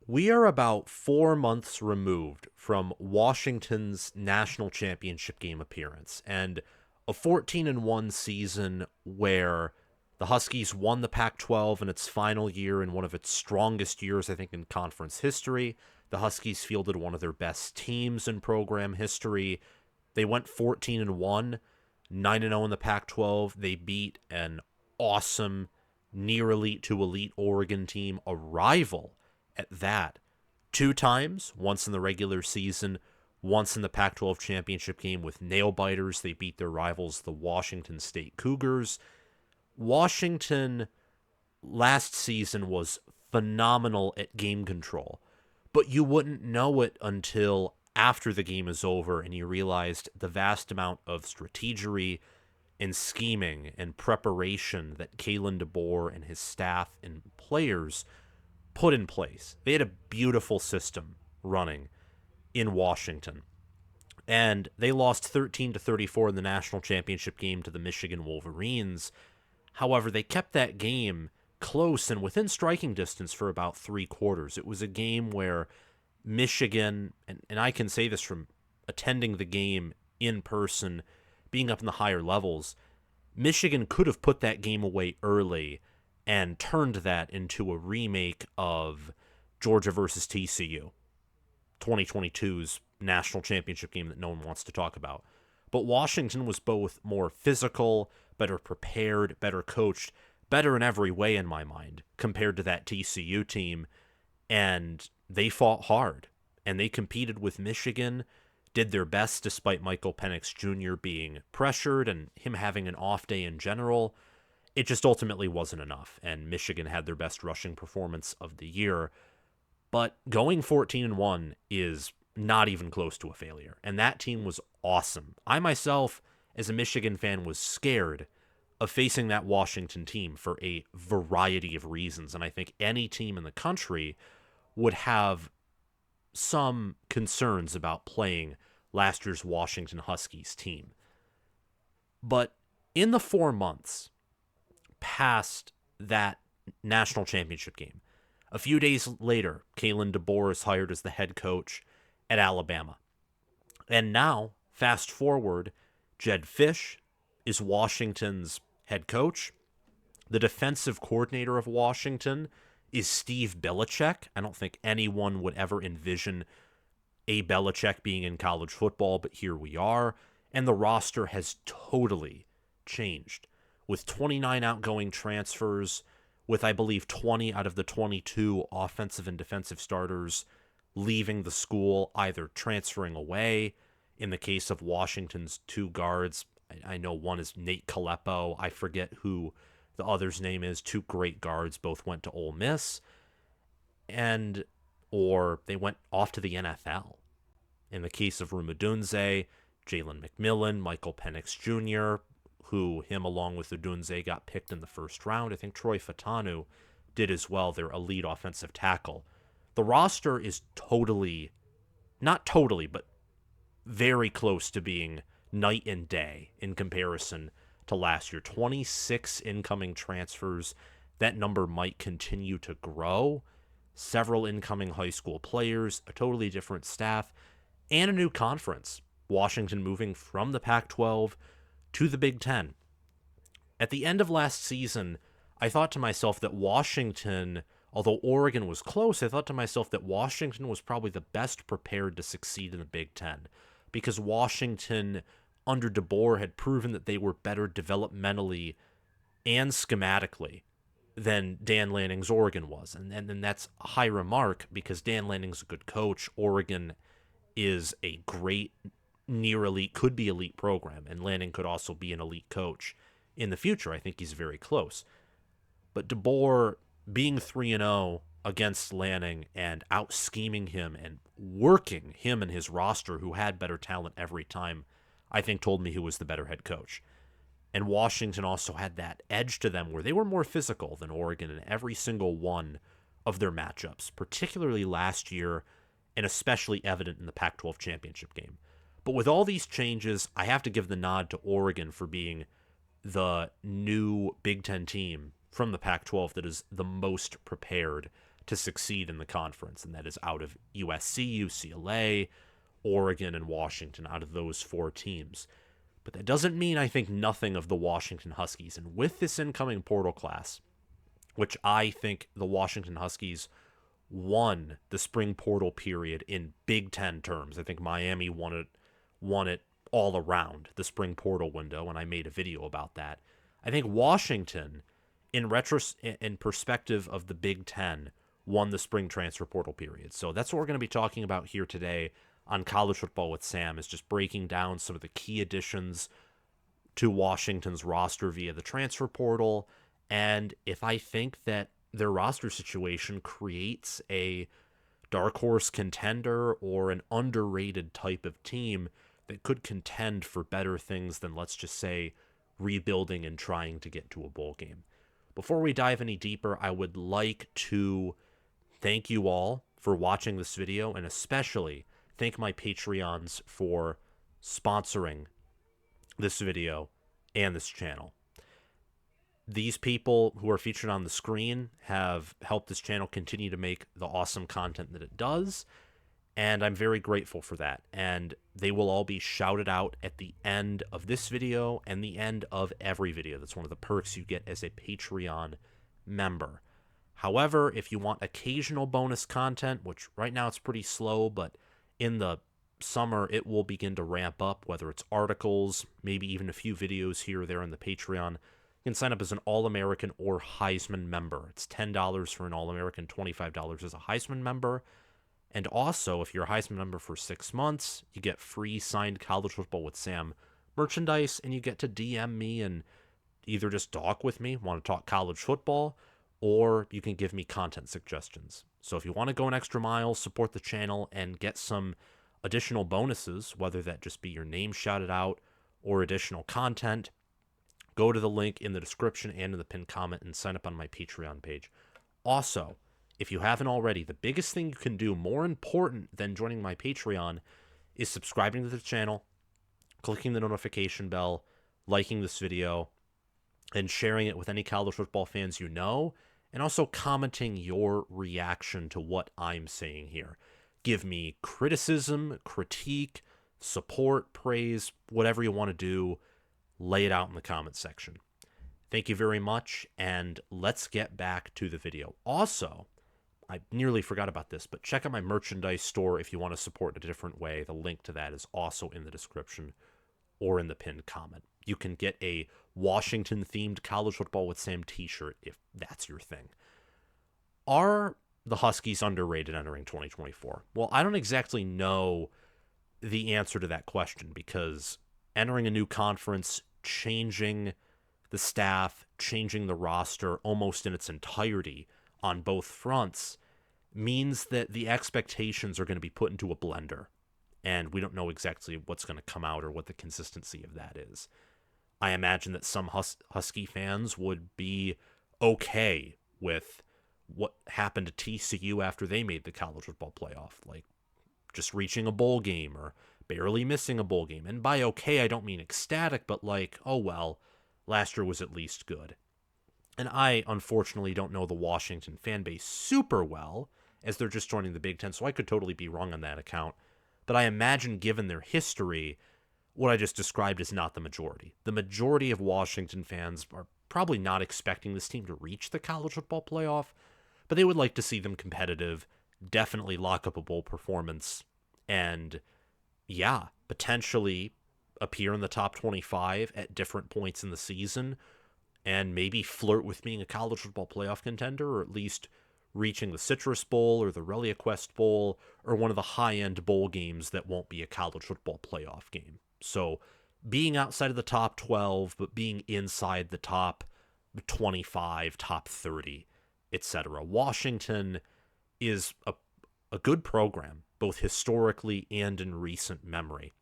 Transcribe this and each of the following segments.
We are about 4 months removed from Washington's national championship game appearance and a 14-1 season where the Huskies won the Pac 12 in its final year in one of its strongest years, I think, in conference history. The Huskies fielded one of their best teams in program history. They went 14-1, 9-0 in the Pac 12. They beat an awesome, near elite to elite Oregon team, a rival at that, two times, once in the regular season, once in the Pac 12 championship game with nail biters. They beat their rivals, the Washington State Cougars. Washington last season was phenomenal at game control, but you wouldn't know it until after the game is over and you realized the vast amount of strategery and scheming and preparation that Kalen DeBoer and his staff and players put in place. They had a beautiful system running in Washington. And they lost 13-34 in the national championship game to the Michigan Wolverines. However, they kept that game close and within striking distance for about 3 quarters. It was a game where Michigan, and I can say this from attending the game in person, being up in the higher levels, Michigan could have put that game away early and turned that into a remake of Georgia versus TCU, 2022's national championship game that no one wants to talk about. But Washington was both more physical, better prepared, better coached, better in every way in my mind compared to that TCU team. And they fought hard and they competed with Michigan, did their best despite Michael Penix Jr. being pressured and him having an off day in general. It just ultimately wasn't enough, and Michigan had their best rushing performance of the year. But going 14-1 is not even close to a failure, and that team was awesome. I myself, as a Michigan fan, was scared of facing that Washington team for a variety of reasons, and I think any team in the country would have some concerns about playing last year's Washington Huskies team. But in the 4 months past that national championship game, a few days later, Kalen DeBoer is hired as the head coach at Alabama. And now, fast forward, Jedd Fisch is Washington's head coach. The defensive coordinator of Washington is Steve Belichick. I don't think anyone would ever envision a Belichick being in college football, but here we are. And the roster has totally changed, with 29 outgoing transfers, with I believe 20 out of the 22 offensive and defensive starters leaving the school, either transferring away. In the case of Washington's two guards, I know one is Nate Kalepo. I forget who the other's name is. Two great guards, both went to Ole Miss, or they went off to the NFL. In the case of Rumadunze, Jalen McMillan, Michael Penix Jr., who him along with Odunze got picked in the first round. I think Troy Fatanu did as well, their elite offensive tackle. The roster is not totally, but very close to being night and day in comparison to last year. 26 incoming transfers. That number might continue to grow. Several incoming high school players, a totally different staff, and a new conference. Washington moving from the Pac-12 to the Big Ten. At the end of last season, I thought to myself that Washington, although Oregon was close, I thought to myself that Washington was probably the best prepared to succeed in the Big Ten, because Washington, under DeBoer, had proven that they were better developmentally and schematically than Dan Lanning's Oregon was. And that's a high remark because Dan Lanning's a good coach. Oregon is a great, near elite, could be elite program, and Lanning could also be an elite coach in the future. I think he's very close. But DeBoer being 3-0 against Lanning and out scheming him and working him and his roster, who had better talent every time, I think told me who was the better head coach. And Washington also had that edge to them where they were more physical than Oregon in every single one of their matchups, particularly last year and especially evident in the Pac-12 championship game. But with all these changes, I have to give the nod to Oregon for being the new Big Ten team from the Pac-12 that is the most prepared to succeed in the conference, and that is out of USC, UCLA, Oregon, and Washington, out of those 4 teams. But that doesn't mean I think nothing of the Washington Huskies. And with this incoming portal class, which I think the Washington Huskies won the spring portal period in Big Ten terms. I think Miami won it all around the spring portal window, and I made a video about that. I think Washington, in perspective of the Big Ten, won the spring transfer portal period. So that's what we're going to be talking about here today on College Football with Sam, is just breaking down some of the key additions to Washington's roster via the transfer portal, and if I think that their roster situation creates a dark horse contender or an underrated type of team that could contend for better things than, let's just say, rebuilding and trying to get to a bowl game. Before we dive any deeper, I would like to thank you all for watching this video, and especially thank my Patreons for sponsoring this video and this channel. These people who are featured on the screen have helped this channel continue to make the awesome content that it does, and I'm very grateful for that. And they will all be shouted out at the end of this video and the end of every video. That's one of the perks you get as a Patreon member. However, if you want occasional bonus content, which right now it's pretty slow, but in the summer it will begin to ramp up, whether it's articles, maybe even a few videos here or there on the Patreon, you can sign up as an All-American or Heisman member. It's $10 for an All-American, $25 as a Heisman member. And also, if you're a Heisman member for 6 months, you get free signed College Football with Sam merchandise, and you get to DM me and either just talk with me, want to talk college football, or you can give me content suggestions. So if you want to go an extra mile, support the channel, and get some additional bonuses, whether that just be your name shouted out or additional content, go to the link in the description and in the pinned comment and sign up on my Patreon page. Also, if you haven't already, the biggest thing you can do, more important than joining my Patreon, is subscribing to the channel, clicking the notification bell, liking this video, and sharing it with any college football fans you know, and also commenting your reaction to what I'm saying here. Give me criticism, critique, support, praise, whatever you want to do. Lay it out in the comment section. Thank you very much, and let's get back to the video. Also, I nearly forgot about this, but check out my merchandise store if you want to support in a different way. The link to that is also in the description or in the pinned comment. You can get a Washington-themed College Football with Sam t-shirt if that's your thing. Are the Huskies underrated entering 2024? Well, I don't exactly know the answer to that question, because entering a new conference, changing the staff, changing the roster almost in its entirety on both fronts means that the expectations are going to be put into a blender, and we don't know exactly what's going to come out or what the consistency of that is. I imagine that some Husky fans would be okay with what happened to TCU after they made the college football playoff, like just reaching a bowl game or barely missing a bowl game. And by okay, I don't mean ecstatic, but like, oh well, last year was at least good. And I, unfortunately, don't know the Washington fan base super well, as they're just joining the Big Ten, so I could totally be wrong on that account. But I imagine, given their history, what I just described is not the majority. The majority of Washington fans are probably not expecting this team to reach the college football playoff, but they would like to see them competitive, definitely lock up a bowl performance, and yeah, potentially appear in the top 25 at different points in the season, and maybe flirt with being a college football playoff contender, or at least reaching the Citrus Bowl or the ReliaQuest Bowl, or one of the high-end bowl games that won't be a college football playoff game. So being outside of the top 12, but being inside the top 25, top 30, etc. Washington is a good program, both historically and in recent memory.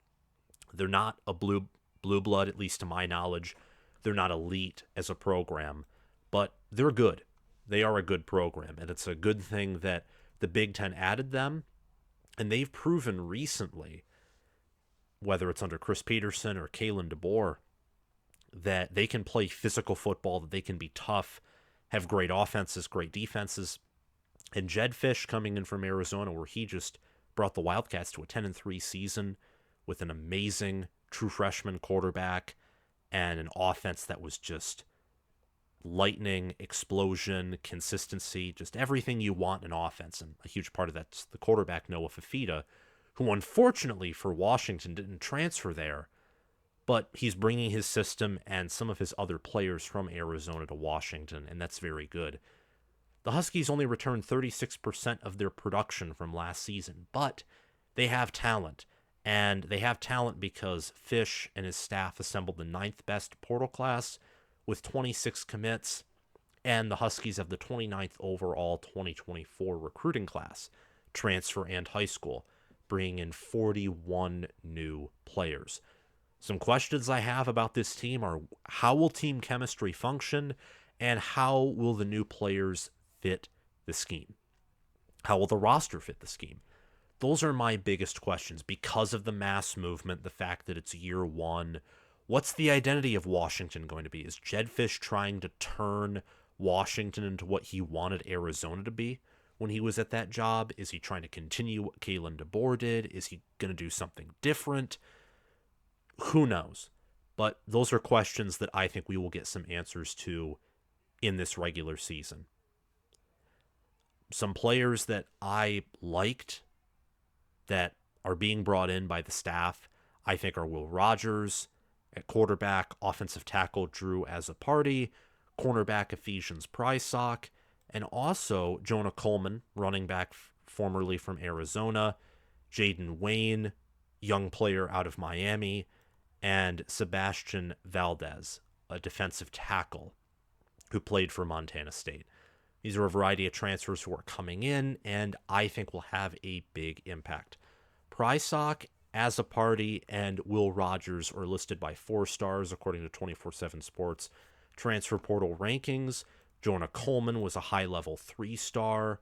They're not a blue blood, at least to my knowledge. They're not elite as a program, but they're good. They are a good program, and it's a good thing that the Big Ten added them, and they've proven recently, whether it's under Chris Peterson or Kalen DeBoer, that they can play physical football, that they can be tough, have great offenses, great defenses, And Jedd Fisch coming in from Arizona, where he just brought the Wildcats to a 10-3 season with an amazing true freshman quarterback and an offense that was just lightning, explosion, consistency, just everything you want in offense. And a huge part of that's the quarterback, Noah Fifita, who unfortunately for Washington didn't transfer there, but he's bringing his system and some of his other players from Arizona to Washington, and that's very good. The Huskies only returned 36% of their production from last season, but they have talent. And they have talent because Fisch and his staff assembled the ninth best portal class with 26 commits, and the Huskies have the 29th overall 2024 recruiting class, transfer and high school, bringing in 41 new players. Some questions I have about this team are how will team chemistry function, and how will the new players fit the scheme? How will the roster fit the scheme? Those are my biggest questions because of the mass movement, the fact that it's year one. What's the identity of Washington going to be? Is Jedd Fisch trying to turn Washington into what he wanted Arizona to be when he was at that job? Is he trying to continue what Kalen DeBoer did? Is he going to do something different? Who knows? But those are questions that I think we will get some answers to in this regular season. Some players that I liked that are being brought in by the staff, I think, are Will Rogers at quarterback, offensive tackle Drew Azzopardi, cornerback Ephesians Prysock, and also Jonah Coleman, running back formerly from Arizona, Jaden Wayne, young player out of Miami, and Sebastian Valdez, a defensive tackle who played for Montana State. These are a variety of transfers who are coming in, and I think will have a big impact. Prysock, Azzopardi, and Will Rogers are listed by 4 stars according to 24/7 Sports transfer portal rankings. Jonah Coleman was a high-level 3-star.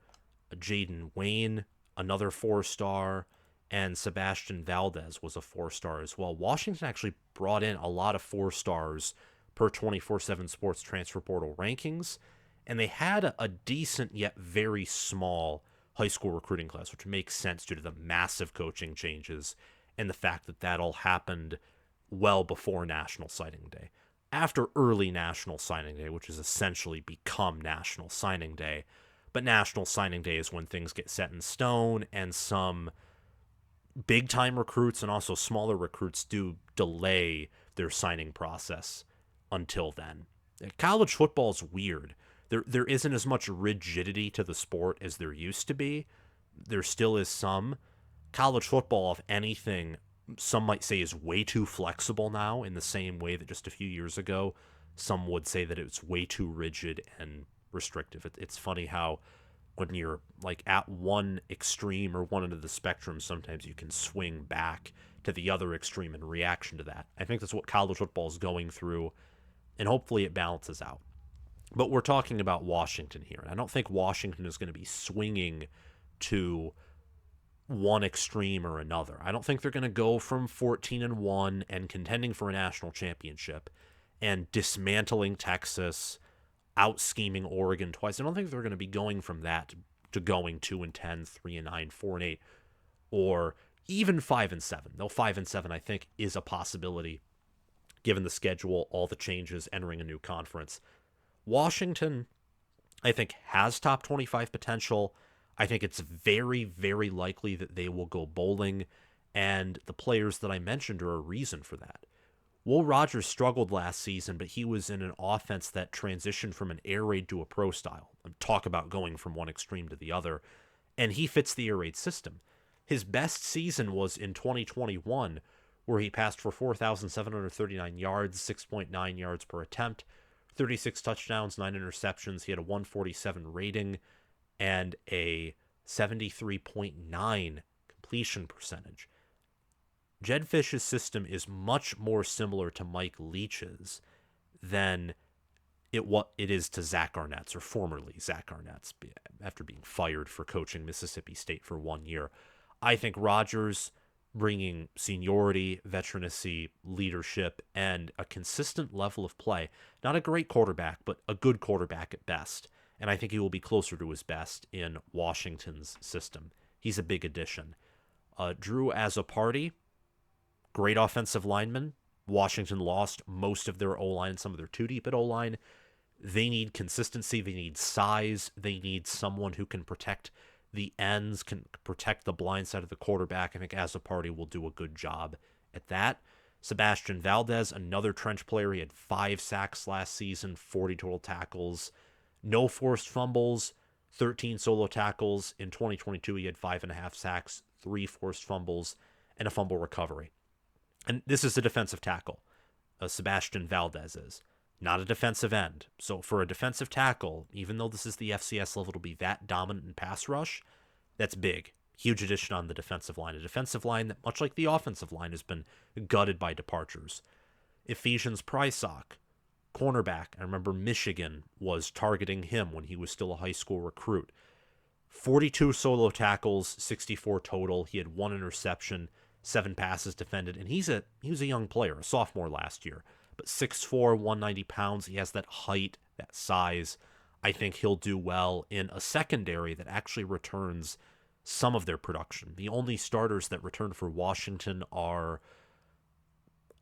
Jaden Wayne, another 4-star. And Sebastian Valdez was a 4-star as well. Washington actually brought in a lot of 4 stars per 24/7 Sports transfer portal rankings, and they had a decent yet very small high school recruiting class, which makes sense due to the massive coaching changes and the fact that that all happened well before National Signing Day. After early National Signing Day, which has essentially become National Signing Day, but National Signing Day is when things get set in stone and some big-time recruits and also smaller recruits do delay their signing process until then. College football is weird. There isn't as much rigidity to the sport as there used to be. There still is some. College football, if anything, some might say is way too flexible now, in the same way that just a few years ago, some would say that it's way too rigid and restrictive. It's funny how when you're like at one extreme or one end of the spectrum, sometimes you can swing back to the other extreme in reaction to that. I think that's what college football is going through, and hopefully it balances out. But we're talking about Washington here, and I don't think Washington is going to be swinging to one extreme or another. I don't think they're going to go from 14-1 and contending for a national championship and dismantling Texas, out scheming Oregon twice. I don't think they're going to be going from that to going 2-10, 3-9, 4-8, or even 5-7. Though 5-7, I think, is a possibility given the schedule, all the changes, entering a new conference. Washington, I think, has top 25 potential. I think it's very, very likely that they will go bowling, and the players that I mentioned are a reason for that. Will Rogers struggled last season, but he was in an offense that transitioned from an air raid to a pro style. Talk about going from one extreme to the other, and he fits the air raid system. His best season was in 2021, where he passed for 4,739 yards, 6.9 yards per attempt, 36 touchdowns, 9 interceptions. He had a 147 rating and a 73.9 completion percentage. Jedd Fisch's system is much more similar to Mike Leach's than it is to Zach Arnett's, or formerly Zach Arnett's, after being fired for coaching Mississippi State for 1 year. I think Rogers bringing seniority, veterancy, leadership, and a consistent level of play. Not a great quarterback, but a good quarterback at best. and I think he will be closer to his best in Washington's system. He's a big addition. Drew Azzopardi, great offensive lineman. Washington lost most of their O-line, some of their two deep at O-line. They need consistency. They need size. They need someone who can protect the ends, can protect the blind side of the quarterback. I think Azzopardi will do a good job at that. Sebastian Valdez, another trench player. He had 5 sacks last season, 40 total tackles, no forced fumbles, 13 solo tackles. In 2022, he had 5.5 sacks, 3 forced fumbles, and a fumble recovery. And this is a defensive tackle. Sebastian Valdez is not a defensive end. So for a defensive tackle, even though this is the FCS level, to be that dominant in pass rush, that's big. Huge addition on the defensive line. A defensive line that, much like the offensive line, has been gutted by departures. Ephesians Prysock, cornerback. I remember Michigan was targeting him when he was still a high school recruit. 42 solo tackles, 64 total. He had 1 interception, 7 passes defended, and he was a young player, a sophomore last year. But 6'4", 190 pounds, he has that height, that size. I think he'll do well in a secondary that actually returns some of their production. The only starters that return for Washington are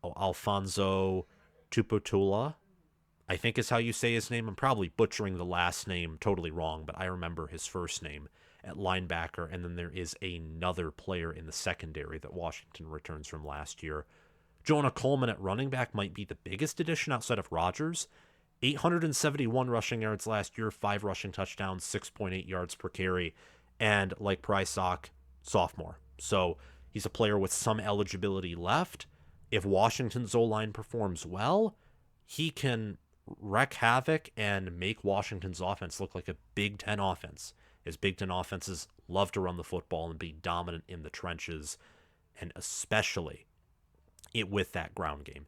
Alfonso Tuputula, I think is how you say his name. I'm probably butchering the last name totally wrong, but I remember his first name, at linebacker. And then there is another player in the secondary that Washington returns from last year. Jonah Coleman at running back might be the biggest addition outside of Rodgers. 871 rushing yards last year, 5 rushing touchdowns, 6.8 yards per carry. And like Prysock, sophomore. So he's a player with some eligibility left. If Washington's O-line performs well, he can wreak havoc and make Washington's offense look like a Big Ten offense. As Big Ten offenses love to run the football and be dominant in the trenches, and especially with that ground game.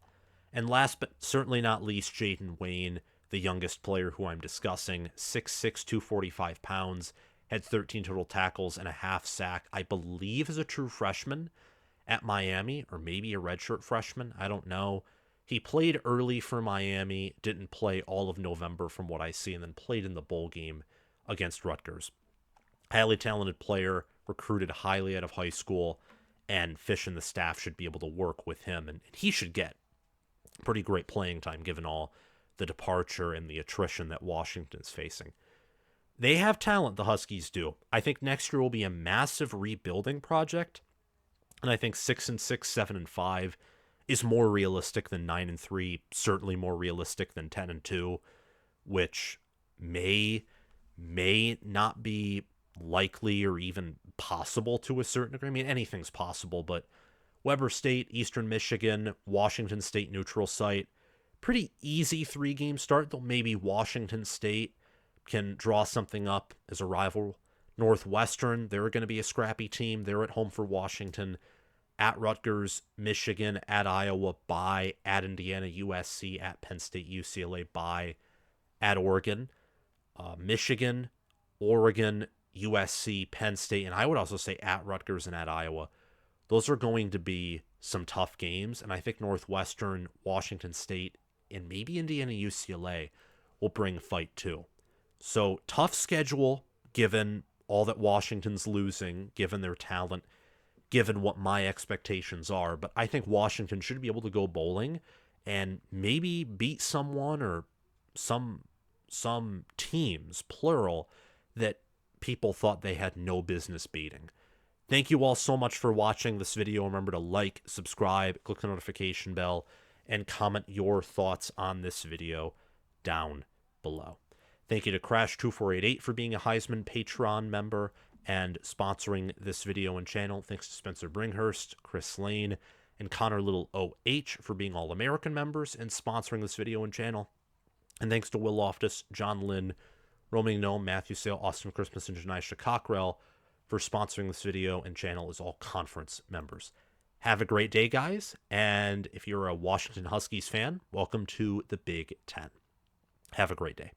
And last but certainly not least, Jaden Wayne, the youngest player who I'm discussing, 6'6", 245 pounds, had 13 total tackles and a half sack. I believe is a true freshman at Miami, or maybe a redshirt freshman. I don't know. He played early for Miami, didn't play all of November from what I see, and then played in the bowl game against Rutgers. Highly talented player, recruited highly out of high school, and Fisch and the staff should be able to work with him, and he should get pretty great playing time given all the departure and the attrition that Washington is facing. They have talent, the Huskies do. I think next year will be a massive rebuilding project, and I think 6-6, 7-5 is more realistic than 9-3, certainly more realistic than 10-2, which may not be likely or even possible to a certain degree. I mean, anything's possible, but Weber State, Eastern Michigan, Washington State neutral site, pretty easy 3-game start, though maybe Washington State can draw something up as a rival. Northwestern, they're going to be a scrappy team. They're at home for Washington. At Rutgers, Michigan, at Iowa, bye. At Indiana, USC, at Penn State, UCLA, bye. At Oregon, Michigan, Oregon, USC, Penn State, and I would also say at Rutgers and at Iowa. Those are going to be some tough games, and I think Northwestern, Washington State, and maybe Indiana, UCLA will bring fight too. So tough schedule given all that Washington's losing, given their talent, given what my expectations are, but I think Washington should be able to go bowling and maybe beat someone or some teams, plural, that people thought they had no business beating. Thank you all so much for watching this video. Remember to like, subscribe, click the notification bell, and comment your thoughts on this video down below. Thank you to Crash2488 for being a Heisman Patreon member and sponsoring this video and channel. Thanks to Spencer Bringhurst, Chris Lane, and Connor Little OH for being All-American members and sponsoring this video and channel. And thanks to Will Loftus, John Lynn, Roaming Gnome, Matthew Sale, Austin Christmas, and Janisha Cockrell for sponsoring this video and channel as all conference members. Have a great day, guys, and if you're a Washington Huskies fan, welcome to the Big Ten. Have a great day.